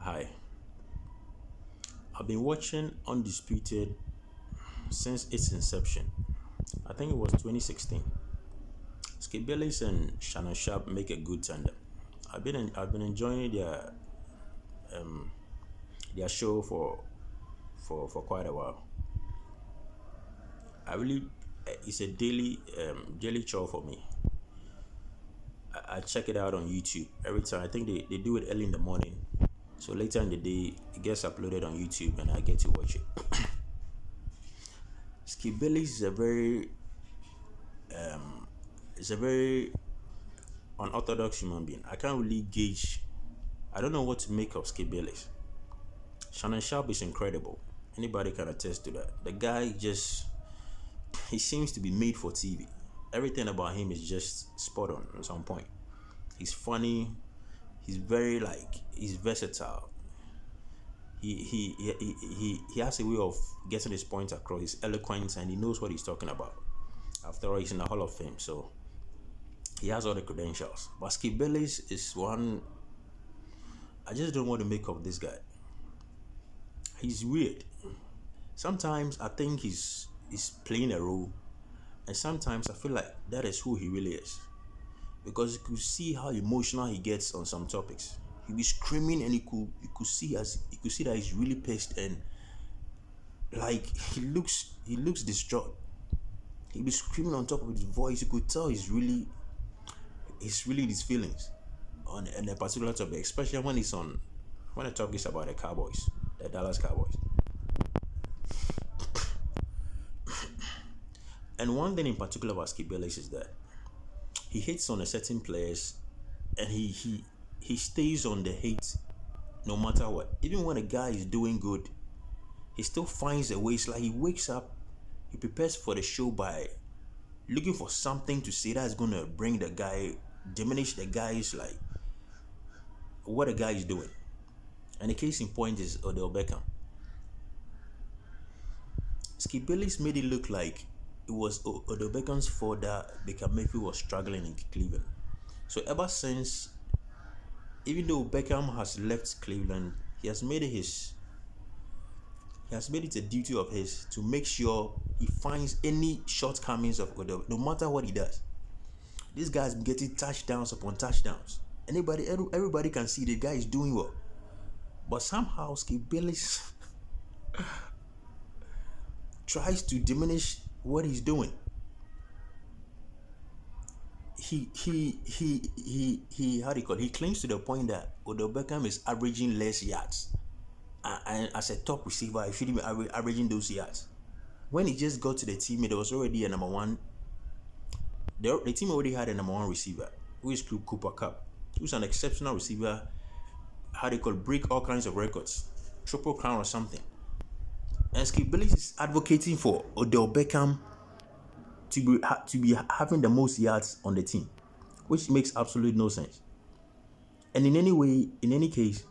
Hi, I've been watching Undisputed since its inception. I think it was 2016. Skip Bayless and Shannon Sharpe make a good tandem. I've been enjoying their show for quite a while. I really it's a daily chore for me. I check it out on YouTube every time. I think they do it early in the morning. So later in the day, it gets uploaded on YouTube and I get to watch it. Skip Bayless is a very unorthodox human being. I can't really gauge. I don't know what to make of Skip Bayless. Shannon Sharpe is incredible. Anybody can attest to that. The guy just he seems to be made for TV. Everything about him is just spot on at some point. He's funny. He's versatile. He has a way of getting his points across. He's eloquent and he knows what he's talking about. After all, he's in the Hall of Fame, so he has all the credentials. But Skip Bayless is one I just don't want to make of this guy. He's weird. Sometimes I think he's playing a role, and sometimes I feel like that is who he really is. Because you could see how emotional he gets on some topics. He'd be screaming, and you could see that he's really pissed, and like he looks distraught. He'd be screaming on top of his voice. You could tell it's really his feelings on a particular topic, especially when the topic is about the Dallas Cowboys. And one thing in particular about Skip Bayless is that he hates on a certain players, and he stays on the hate no matter what. Even when a guy is doing good, he still finds a way. It's like he wakes up, he prepares for the show by looking for something to say that's gonna diminish the guy's like what a guy is doing. And the case in point is Odell Beckham. Skip Bayless made it look like it was Odell Beckham's fault that Baker Mayfield was struggling in Cleveland. So ever since, even though Beckham has left Cleveland, he has made it a duty of his to make sure he finds any shortcomings of Odell, no matter what he does. This guy's getting touchdowns upon touchdowns. Everybody can see the guy is doing well. But somehow Skip Bayless tries to diminish what he's doing. He how do you call it? He claims to the point that Odell Beckham is averaging less yards, and as a top receiver, he shouldn't be averaging those yards. When he just got to the team, there was already a number one. The team already had a number one receiver, who is Cooper Kupp, who's an exceptional receiver. How do you call it? Break all kinds of records, triple crown or something. And Skip Bayless is advocating for Odell Beckham to be having the most yards on the team, which makes absolutely no sense. And in any case,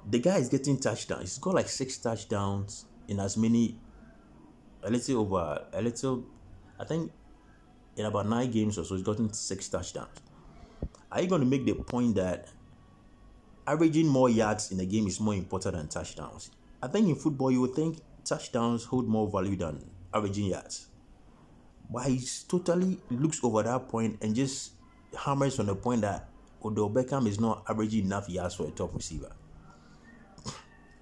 the guy is getting touchdowns. He's got like 6 touchdowns in I think in about 9 games or so, he's gotten 6 touchdowns. Are you going to make the point that averaging more yards in a game is more important than touchdowns? I think in football, you would think touchdowns hold more value than averaging yards. But he totally looks over that point and just hammers on the point that Odell Beckham is not averaging enough yards for a top receiver.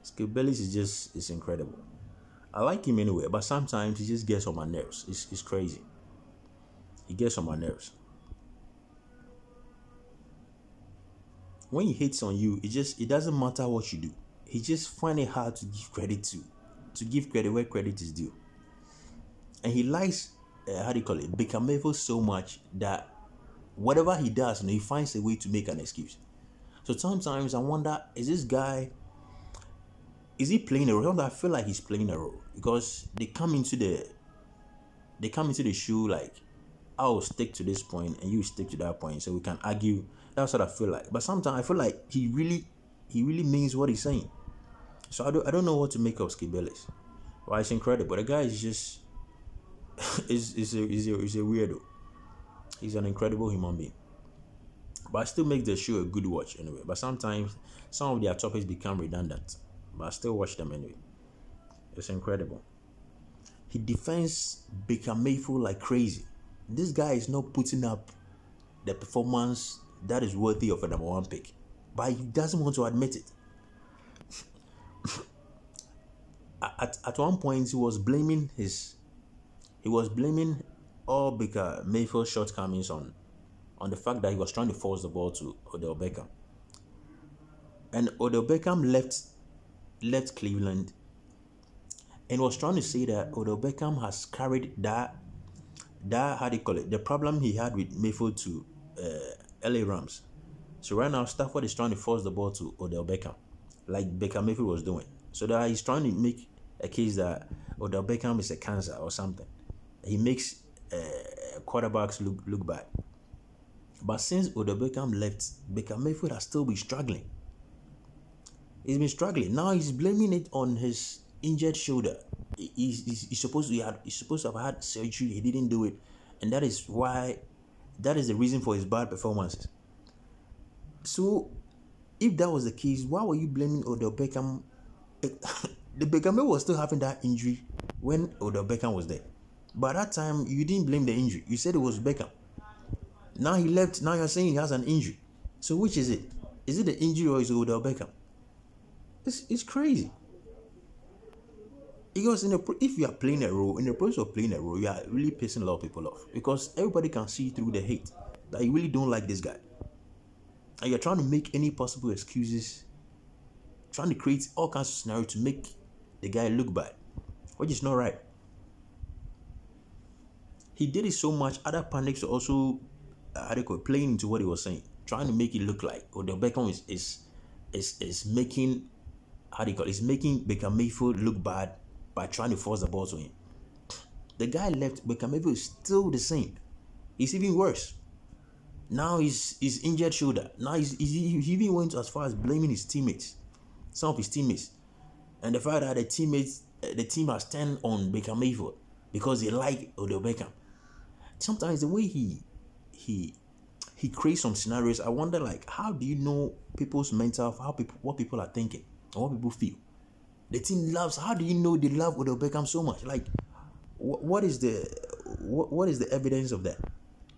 Skip Bayless is incredible. I like him anyway, but sometimes he just gets on my nerves. It's crazy. He gets on my nerves. When he hates on you, it doesn't matter what you do. He just finds it hard to give credit to give credit where credit is due. And he likes, Baker Mayfield so much that whatever he does, he finds a way to make an excuse. So sometimes I wonder, is he playing a role? Sometimes I feel like he's playing a role because they come into the show like, I'll stick to this point and you stick to that point, so we can argue. That's what I feel like. But sometimes I feel like he really means what he's saying. So I don't know what to make of Skip Bayless. Well, it's incredible. The guy is just is a weirdo. He's an incredible human being. but still makes the show a good watch anyway. But sometimes some of their topics become redundant, but I still watch them anyway. It's incredible. He defends Baker Mayfield like crazy. This guy is not putting up the performance that is worthy of a number one pick, but he doesn't want to admit it. At one point, he was blaming all Baker Mayfield's shortcomings on the fact that he was trying to force the ball to Odell Beckham, and Odell Beckham left Cleveland and was trying to say that Odell Beckham has carried that how do you call it, the problem he had with Mayfield to LA Rams. So right now Stafford is trying to force the ball to Odell Beckham like Baker Mayfield was doing. So that he's trying to make a case that Odell Beckham is a cancer or something. He makes quarterbacks look bad. But since Odell Beckham left, Baker Mayfield has still been struggling. He's been struggling. Now he's blaming it on his injured shoulder. He's supposed to have had surgery. He didn't do it, and that is the reason for his bad performances. So, if that was the case, why were you blaming Odell Beckham? The Beckham was still having that injury when Odell Beckham was there. By that time, you didn't blame the injury. You said it was Beckham. Now he left. Now you're saying he has an injury. So which is it? Is it the injury or is it Odell Beckham? It's crazy. Because if you are playing a role, in the process of playing a role, you are really pissing a lot of people off. Because everybody can see through the hate that you really don't like this guy. And you're trying to make any possible excuses, trying to create all kinds of scenarios to make the guy look bad, which is not right. He did it so much, other pundits are also playing into what he was saying, trying to make it look like Odell Beckham is making is making Baker Mayfield look bad by trying to force the ball to him. The guy left, Baker Mayfield is still the same. It's even worse. Now he's injured shoulder. Now he even went as far as blaming his teammates, some of his teammates, and the fact that the team has turned on Baker Mayfield because they like Odell Beckham. Sometimes the way he creates some scenarios, I wonder, like, how do you know people's mental, what people are thinking and what people feel? The team loves. How do you know they love Odell Beckham so much? Like, what is the evidence of that?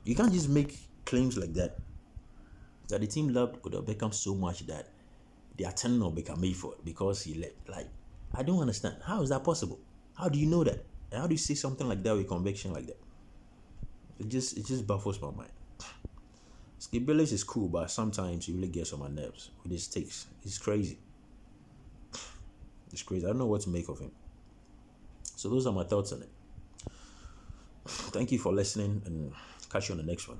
You can't just make claims like that the team loved Odell Beckham so much that they are turning on Baker Mayfield because he left. Like, I don't understand. How is that possible? How do you know that? And how do you say something like that with conviction like that? It just baffles my mind. Skip Bayless is cool, but sometimes he really gets on my nerves with his takes. It's crazy. It's crazy. I don't know what to make of him. So those are my thoughts on it. Thank you for listening, and catch you on the next one.